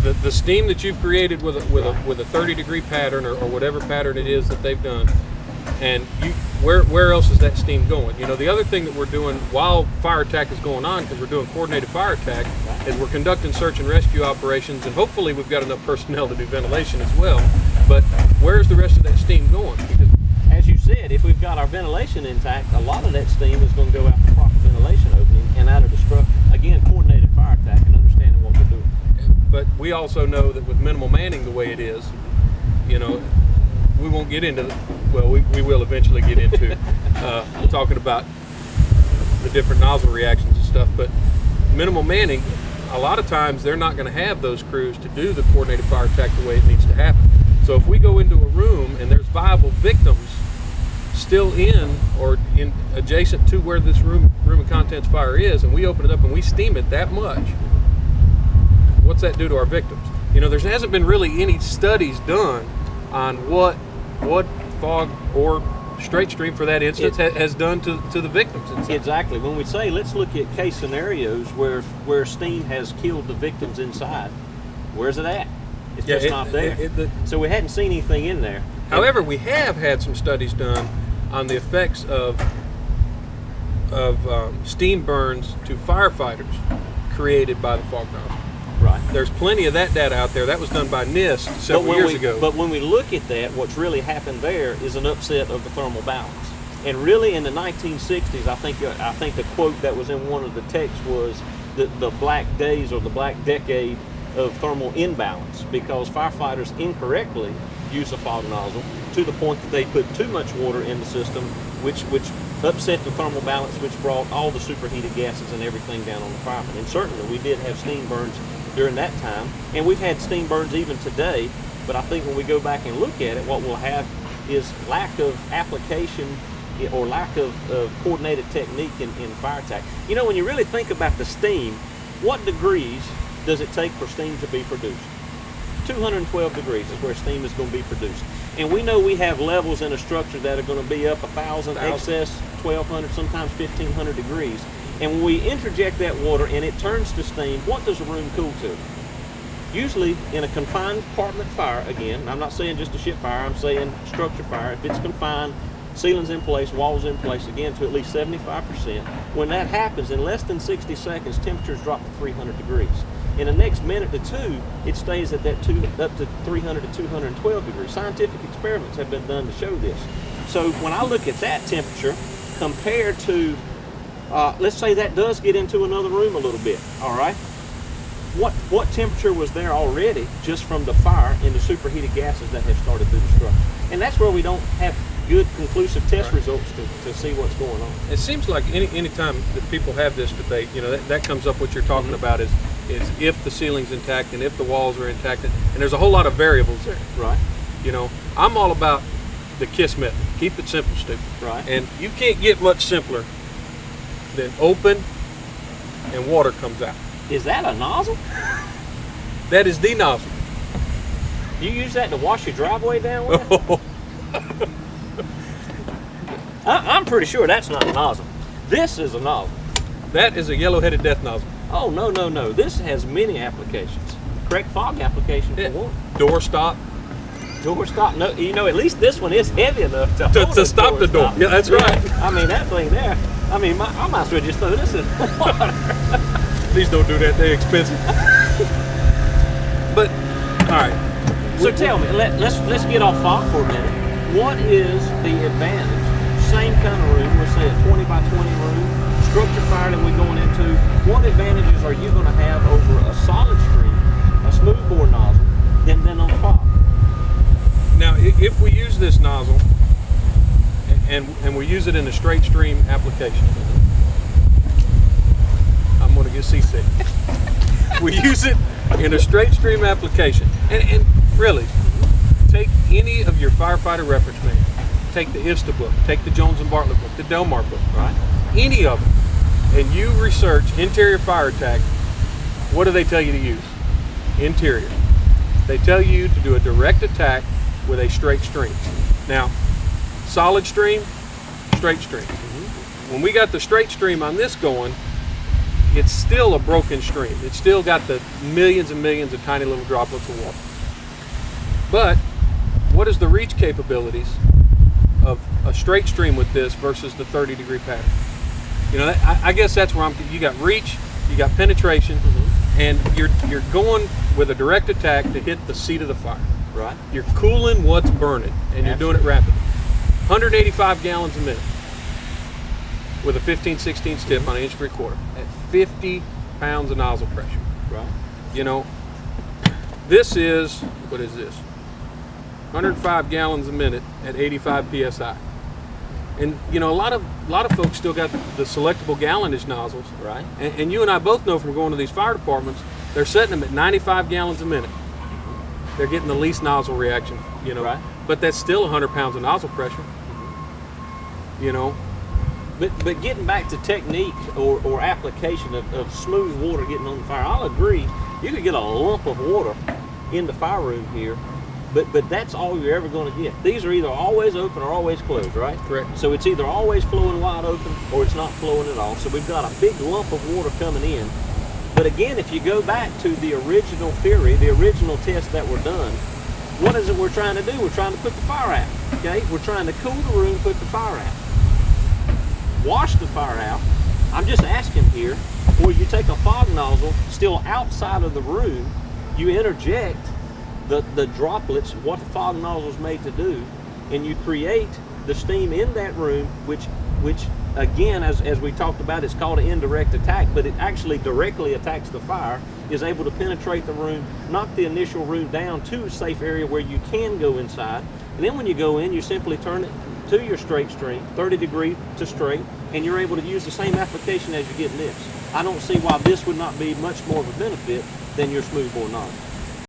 The steam that you've created with a 30-degree pattern or whatever pattern it is that they've done, and where else is that steam going? You know, the other thing that we're doing while fire attack is going on, because we're doing coordinated fire attack, is we're conducting search and rescue operations, and hopefully we've got enough personnel to do ventilation as well. But where's the rest of that steam going? Because, as you said, if we've got our ventilation intact, a lot of that steam is going to go out the proper ventilation opening and out of the structure. Again, coordinated fire attack and understanding what we're doing. But we also know that with minimal manning the way it is, you know, we won't get into, well, we will eventually get into talking about the different nozzle reactions and stuff, but minimal manning, a lot of times they're not going to have those crews to do the coordinated fire attack the way it needs to happen. So if we go into a room and there's viable victims still in or in adjacent to where this room and contents fire is, and we open it up and we steam it that much, what's that do to our victims? You know, there hasn't been really any studies done on what fog or straight stream for that instance has done to the victims inside. Exactly. When we say let's look at case scenarios where steam has killed the victims inside, where's it at? It's just not there. So we hadn't seen anything in there. However, we have had some studies done on the effects of steam burns to firefighters created by the fog nozzle. Right. There's plenty of that data out there. That was done by NIST several years ago. But when we look at that, what's really happened there is an upset of the thermal balance. And really in the 1960s, I think the quote that was in one of the texts was the black days or the black decade of thermal imbalance, because firefighters incorrectly use a fog nozzle to the point that they put too much water in the system, which upset the thermal balance, which brought all the superheated gases and everything down on the firemen. And certainly we did have steam burns during that time, and we've had steam burns even today, but I think when we go back and look at it, what we'll have is lack of application or lack of coordinated technique in fire attack. You know, when you really think about the steam, what degrees does it take for steam to be produced? 212 degrees is where steam is going to be produced. And we know we have levels in a structure that are going to be up 1,000, excess 1,200, sometimes 1,500 degrees. And when we interject that water and it turns to steam, what does a room cool to? Usually in a confined compartment fire, again, I'm not saying just a ship fire, I'm saying structure fire. If it's confined, ceilings in place, walls in place, again, to at least 75%. When that happens, in less than 60 seconds, temperatures drop to 300 degrees. In the next minute to two, it stays at that up to 300 to 212 degrees. Scientific experiments have been done to show this. So when I look at that temperature compared to, let's say that does get into another room a little bit, all right? What temperature was there already just from the fire and the superheated gases that have started through the structure? And that's where we don't have good conclusive test results to see what's going on. It seems like any time that people have this debate, you know, that comes up. What you're talking about is if the ceiling's intact and if the walls are intact, and there's a whole lot of variables there. Right. You know, I'm all about the KISS method. Keep it simple, stupid. Right. And you can't get much simpler than open and water comes out. Is that a nozzle? That is the nozzle. You use that to wash your driveway down with? I'm pretty sure that's not a nozzle. This is a nozzle. That is a yellow-headed death nozzle. Oh, no. This has many applications. Correct fog application for one. Door stop. Door stop. No, you know, at least this one is heavy enough to stop the door. Yeah, that's right. I mean, that thing there. I mean, I might as well just throw this in water. Please don't do that. They're expensive. But, all right. So tell me, let's get off fog for a minute. What is the advantage? Same kind of room, let's say a 20 by 20 room, structure fire that we're going into. What advantages are you going to have over a solid stream, a smooth bore nozzle, than on fog? Now, if we use this nozzle and we use it in a straight stream application, I'm going to get seasick. We use it in a straight stream application, and really, take any of your firefighter reference manuals. Take the ISTA book, take the Jones and Bartlett book, the Delmar book, right? Any of them, and you research interior fire attack, what do they tell you to use? Interior. They tell you to do a direct attack with a straight stream. Now, solid stream, straight stream. When we got the straight stream on this going, it's still a broken stream. It's still got the millions and millions of tiny little droplets of water. But what is the reach capabilities of a straight stream with this versus the 30-degree pattern? You know, I guess that's where you got reach, you got penetration, and you're going with a direct attack to hit the seat of the fire. Right. You're cooling what's burning, and you're doing it rapidly. 185 gallons a minute with a 15/16 tip on an 1 3/4 at 50 pounds of nozzle pressure. Right. You know, this is, what is this? 105 gallons a minute at 85 psi. And you know, a lot of folks still got the selectable gallonage nozzles. Right. And you and I both know from going to these fire departments, they're setting them at 95 gallons a minute. They're getting the least nozzle reaction, you know. Right. But that's still 100 pounds of nozzle pressure. You know. But getting back to technique or application of smooth water getting on the fire, I'll agree. You could get a lump of water in the fire room here, but that's all you're ever going to get. These are either always open or always closed, right? Correct. So it's either always flowing wide open or it's not flowing at all. So we've got a big lump of water coming in. But again, if you go back to the original theory, the original tests that were done, what is it we're trying to do? We're trying to put the fire out, okay? We're trying to cool the room, put the fire out. Wash the fire out. I'm just asking here, where you take a fog nozzle still outside of the room, you interject the droplets, what the fog nozzle is made to do, and you create the steam in that room, which again, as we talked about, it's called an indirect attack, but it actually directly attacks the fire, is able to penetrate the room, knock the initial room down to a safe area where you can go inside, and then when you go in, you simply turn it to your straight stream, 30 degree to straight, and you're able to use the same application as you get in this. I don't see why this would not be much more of a benefit than your smoothbore nozzle.